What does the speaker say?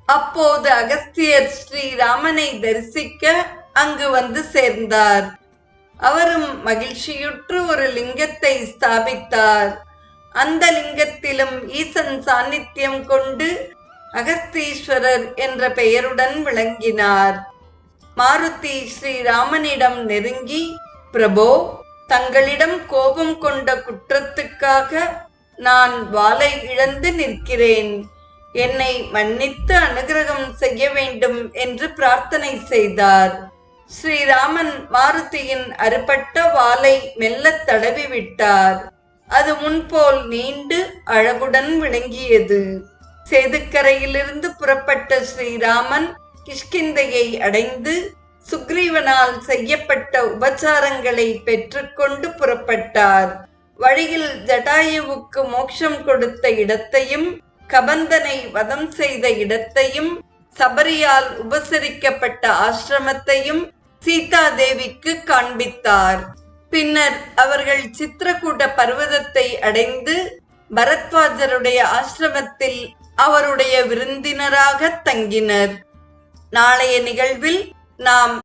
அப்போது அகஸ்தியர் ஸ்ரீராமனை தரிசிக்க அங்கு வந்து சேர்ந்தார். அவரும் மகிழ்ச்சியுற்று ஒரு லிங்கத்தை ஸ்தாபித்தார். அந்த லிங்கத்திலும் ஈசன் சாநித்தியம் கொண்டு அகஸ்தீஸ்வரர் என்ற பெயருடன் விளங்கினார். மாருதி ஸ்ரீராமனிடம் நெருங்கி, பிரபோ, தங்களிடம் கோபம் கொண்ட குற்றத்துக்காக நான் வாளை இழந்து நிற்கிறேன். என்னை மன்னித்து அனுகிரகம் செய்ய வேண்டும் என்று பிரார்த்தனை செய்தார். ஸ்ரீராமன் மாருதியின் அறுபட்ட வாளை மெல்ல தடவி விட்டார். அது முன்போல் நீண்டு அழகுடன் விளங்கியது. சேதுக்கரையிலிருந்து புறப்பட்ட ஸ்ரீராமன் கிஷ்கிந்தையை அடைந்து சுக்ரீவனால் செய்யப்பட்ட உபச்சாரங்களை பெற்றுக்கொண்டு புறப்பட்டார். வழியில் ஜடாயுவுக்கு மோட்சம் கொடுத்த இடத்தையும் கபந்தனை வதம் செய்த இடத்தையும் சபரியால் உபசரிக்கப்பட்ட ஆசிரமத்தையும் சீதாதேவிக்கு காண்பித்தார். பின்னர் அவர்கள் சித்திரக்கூட பர்வதத்தை அடைந்து பரத்வாஜருடைய ஆசிரமத்தில் அவருடைய விருந்தினராக தங்கினர். நாளைய நிகழ்வில் நாம்